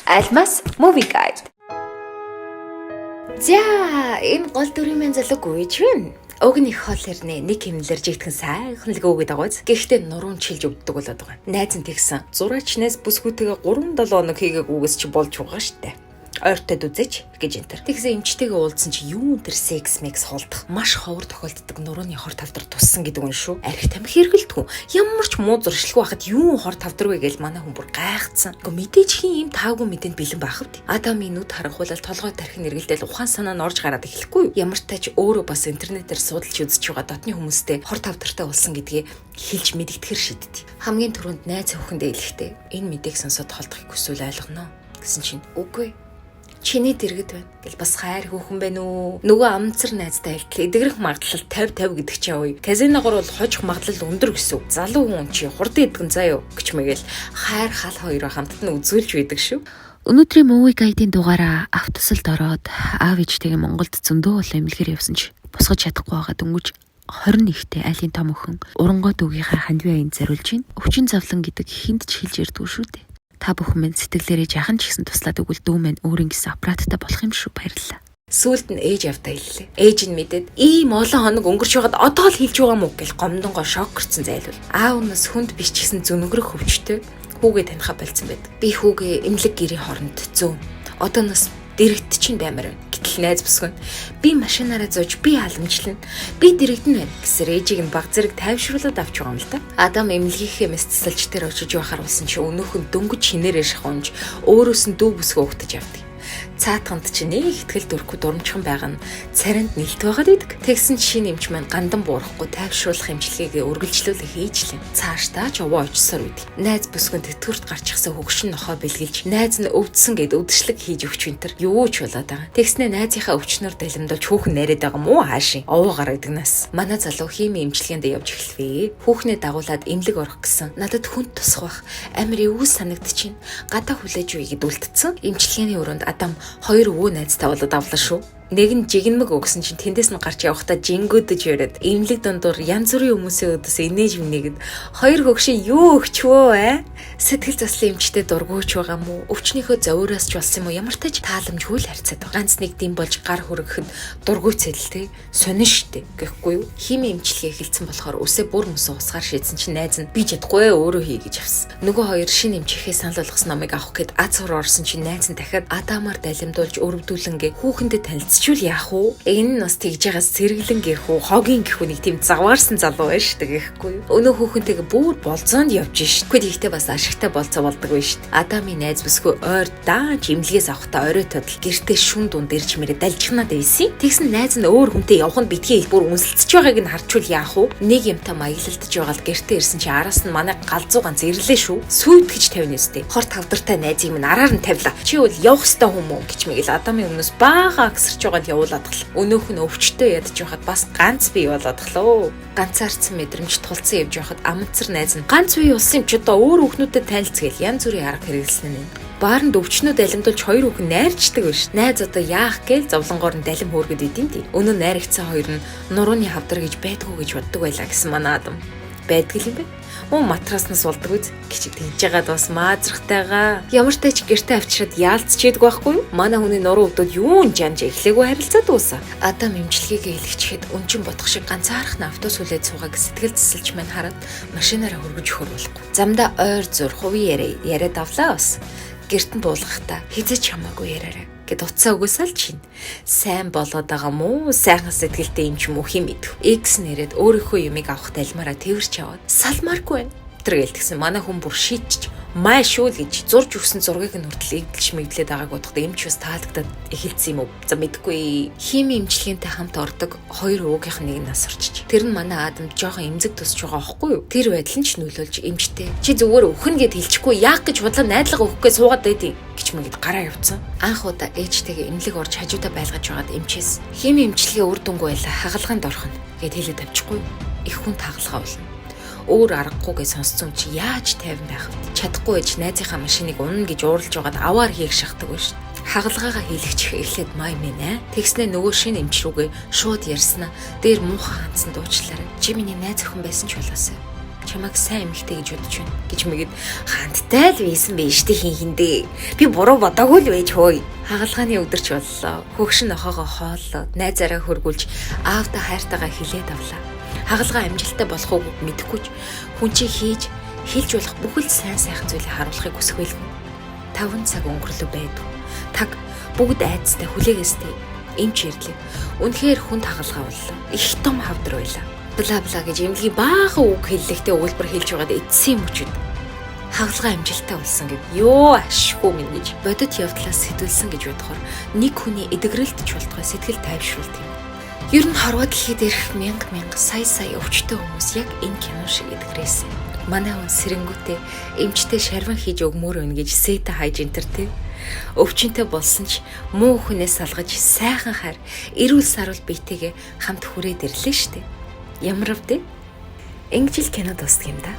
Almas Movie Guide. За, энэ гол дүрийн маань залууг үйж байна. Уг нь их хол ирнэ. Нэг хэмнэлэр жигтгэн сайхан л өгөөд байгааз. Гэхдээ нуруунд шилж өгдөг болоод байгаа. Найз нь тэгсэн. Зураачнаас бүсгүйтэйгээ 3-7 хоног хийгээгүйгээс чи болж байгаа штэ. Ойртод үзэж гэж энтер. Тэгсэн эмчтэйгээ уулзсан чи юу энэ секс мекс холдох маш ховор тохиолддог нурууны хор тавдар туссан гэдэг нь шүү. Арх тамхи хэргэлдэггүй. Ямар ч муу зуршилгүй байхад юу хор тавдар вэ гэж манай хүн бүр гайхацсан. Гэхдээ мэдээж хин юм таагүй мэдэнд бэлэн байх вэ? Адамын нүд харахуулал толгой тархин эргэлдэл ухаан санаа нь орж гараад эхлэхгүй юу? Ямар ч тач өөрөө бас интернетээр судалж үзэж байгаа дотны хүмүүстэй хор тавдартай болсон гэдгийг хэлж мэдгэтгэхэр шийдтий. Хамгийн түрүүнд найз өхөндөө хэлэхдээ энэ мэдээг сонсоод холдохыг хүсвэл ойлгоно гэсэн чинь үгүй. Чиний дэргэд байна гэл бас хайр хөөхөн байна уу? Нөгөө амцар найзтай хэлтэл эдгэрэх магадлал 50-50 гэдэг чинь ой. Казиногоор бол хожих магадлал өндөр гэсэн. Залуу хүн чи хурдан идэгэн заяо гэж мэгэл хайр хал хоёроо хамтд нь үзүүлж байдаг шүү. Өнөөдрийн Movie Guide-ийн дугаараа автосалд ороод аав ээжтэйгээ Монголд зөндөө бол эмнэлгээр явсан ч босгож чадахгүй байгаа дөнгөж 21-т айлын том өхөн урангой дүүгийнхаа хандивын аянд зориулж байна. Өвчин завлан гэдэг хинт ч хэлж ярьдгүй шүү дээ. Та бүхэн минь сэтгэлээрээ жахан ч гэсэн туслаад өгвөл дүү минь өөр ингэсэн аппараттай болох юм шүү, баярлалаа. Сүүлд нь ээж явдаа хэллээ. Ээж нь мэдээд ийм олон хоног өнгөрч байгаад одоо л хэлж байгаа мүү гэл гомдонгоо шокерцэн зайлвал. Аав нас хүнд биш ч гэсэн зүнгэрэх хөвчтэй хүүгээ танихаа болцсон байд. Би хүүгээ эмнэлэг гэрийн хооронд зөө. Одоо нас дэрэгт чинь баймаар байна. Гэтэл найз бүсгүй. Би машинаараа зөөж би халамжлана. Би дэрэгдэн байна гэсээр ээжийг нь баг зэрэг тайвшруулад авч байгаа юм л да. Адам эмнэлгийнхээ мэсцэлж дээр очиж байхаар болсон чи өнөөхөн дөнгөж шинээрээ шахунж өөрөөс нь дүү бүсгөө өгтөж явдаг. Цаатганд чи нэг ихтгэл дөрөхгүй дурамчхан байгаа нь царинд нэлт байгаад идэг. Тэгсэн чинь эмч маань гандан буурахгүй тайвшруулах эмчилгээгээ үргэлжлүүлээ хийжлээ. Цаашдаа ч овоо очсоор үйд. Найз бүсгүн тэтгэврт гарчихсан хөгшин нохоо бэлгэлж найз нь өвдсөн гэд өвдөшлөг хийж өгч винтер юу ч болоод байгаа. Тэгснэ найзынхаа өвчнөр далимдуулж хүүхэн найраад байгаа мó хаашийн овоо гараад игнаас. Манай залуу хими эмчилгээнд явж эхэлвэ. Хүүхнээ дагуулад эмнэлэг орох гэсэн. Надад хүнд тусах бах. Амар эвгүй санагдчихээн. Гадаа хүлээж үе гэд үлдсэн. Эмчилгээний өрөөнд Адам 2 өвөө найзтай болоод авлаа шүү. Нэг нь жигнэмэг өгсөн чинь тэндээс нь гарч явахдаа жингүүдэж яриад эмнэлэг дундуур янз бүрийн хүмүүсийн өдөөс инээж минийгэд 2 хөгшин юу өгчвөө сэтгэл заслын эмчтэй дургуйч байгаа мó өвчнийхөө зовироос ч болсон юм уу ямар тач тааламжгүй л харьцаад байгаа. Ганц нэг дэм болж гар хүргэхэд дургуйцэлтэй сонин штэ гэхгүй юу. Хими эмчилгээ эхэлсэн болохоор үсээ бүр мөсөн усгаар шийдсэн чинь найз нь би чадахгүй өөрөө хий гэж авсан. Нөгөө хоёр шинэ эмчихээ санал болгосон номыг авах гээд аз хор орсон чинь найз нь дахиад Адамаар далимдуулж өрөвдүүлэнгээ хүүхэндээ танилцчул яах вэ? Энэ нь бас тэгж байгаас сэргэлэн гэх үү хогийн гэх үү нэг тийм заваарсан залуу байж штэ гэхгүй юу. Өнөө хүүхэнтэйгээ бүр болзоонд явж шít. Гэхдээ ихтэй бас ашигтай болцоо болдог байж шít. Адамын найз бүсгүй ойр дааж имлгээс авахтаа орой тодл гэртээ шүн дунд ирж мэрэ далжихнаад байсан. Тэгсэн найз нь өөр хүнтэй явах нь битгий бүр үнсэлцэж байгааг нь харчвал яах вэ? Нэг юмтай маягlalдаж байгаа л гэртээ ирсэн чи араас нь манай галзуу ганц ирлээ шүү. Сүйтгэж тавина үстэй. Хор тавдартай найзыг минь араар нь тавила. Чи бол явах ёстой хүмүүс гэж мэгэл Адамын өмнөөс баагаа агсарч байгаа явуулаад гал. Өнөөх нь өвчтөй ядж байхад бас ганц бий болоод галөө. Ганцаарцсан мэдрэмж тулцсан явж байхад амцар найз нь ганц бий болсон юм ч одоо өөр хүүхнүүдэд танилцгээл янз бүрийн арга хэрэгэлсэн нь. Баарнд өвчнөө далимдуулж 2 хүүхэн найрчдаг биш. Найз одоо яах гээл зовлонгоор нь далим хөөргөд идэв тий. Өнөө найрагцсан хоёр нь нурууны хавдар гэж байдгүй гэж боддог байлаа гэсэн манай Адам. Байдг юм бэ? Мөн матраснаас болдог үз гэж тэгж яагаад бас маазрахтайгаа. Ямар ч тач гэртээ авчираад яалцчихэд байхгүй юу? Манай хүний нуруу өвдөд юун жанж эхлэегүй харилцаад дуусаа. Адам эмчилгээгээ хэлчихэхэд өнчин бодох шиг ганцаарх нь автобус хүлээд суугааг сэтгэл зэсэлж мань хараад машинаараа хөргөж хөрвөлгүй. Замдаа ойр зур хувийн яриад авлаа бас. Гэртэн буулгахтаа хизэж хамаагүй яраарай гэд утсаа өгөөсөл чинь сайн болоод байгаа мó сайхан сэтгэлтэй юм ч юм уу хэм идэв. X нэрэд өөрийнхөө юмыг авах талмаараа тэрч яваад салмааргүй байна. Тэр гэлтгсэн манай хүн бүр шийдчих маа шүү л гэж зурж өгсөн зургийг нь хүртэл игдэлж мэдлээд байгааг бодохдоо эмч бас таалагдаад эхэлсэн юм уу? За мэдгүй. Хими эмчилгээтэй хамт ордог 2 өвгийнх нэг нь нас орчиж. Тэр нь манай Адам жоохон эмзэг тусч байгаа байхгүй юу? Тэр байдал нь ч нөлөөлж эмчтэй. Чи зүгээр өхөн гэд хэлчихгүй яах гэж бодлоо найдлага өгөхгүй суугаад байдیں۔ гэж мэгэд гараа явцсан. Анх удаа ээжтэйгээ эмнэлэг орж хажуудаа байлгаж байгаад эмчээс хими эмчилгээ үр дүнгүй байлаа хагалгаанд орхон гэд хэлээд авчихгүй. Их хүн тагалгаа болно. Өөр аргагүйгээ сонсцсон чи яаж тайван байх вэ? Чадахгүй ээж найзынхаа машиныг унана гэж уурлж байгаад аваар хийх шахдаг биш. Хагалгаагаа хийлгчих эхлээд май минь. Тэгснэ нөгөө шинэ эмч рүүгээ шууд ярьснаа. Дээр муухай хандсан дуучлаарай. Чи миний найз охин байсан ч болоосаа. Чамайг сайн эмэгтэй гэж бодож байна гэж мэгэд хандтай л байсан байж штэ хинхиндээ. Би буруу бодоогүй л байж хөөе. Хагалгааны өдөрч боллоо. Хөгшин нохоогоо хооллоо. Найзаараа хөргүүлж аавда хайртайгаа хилээд авлаа. Хагалгаа амжилттай болох уу мэдэхгүй ч хүн чи хэлж болох бүхэл сайн сайхан зүйлийг харуулахыг хүсвэлгүй. 5 цаг өнгөрлөө байдгүй. Таг бүгд айцтай хүлээгээстэй эмч ирлээ. Үнэхээр хүнд хагалгаа боллоо. Их том хавдар байлаа. Бла бла гэж эмнэлгийн баахан үг хэллэгтэй өгүүлбэр хэлж байгаад эцсийн мөчөд хагалгаа амжилттай болсон гэв. Йоо ашгүй минь гэж бодит явдлаас сэтүүлсэн гэж бодохоор нэг хүний эдгэрэлтж болтгой сэтгэл тайвшруулт юм. Ер нь хорвоо дэлхийд ирэх мянга сая өвчтөе хүмүүс яг энэ кино шиг эдгэрээсэн. Манай хүн сэрэнгүүтээ эмчтэй шарван хийж өгмөр өн гэж сета хайж энтертэй. Өвчнөд болсон ч муу хүнээс салгаж сайхан хар эрүүл саруул биетэйгээ хамт хүрээд ирлээ штэ. Ямар вэ? Ингэж л кино дуусдаг юм да.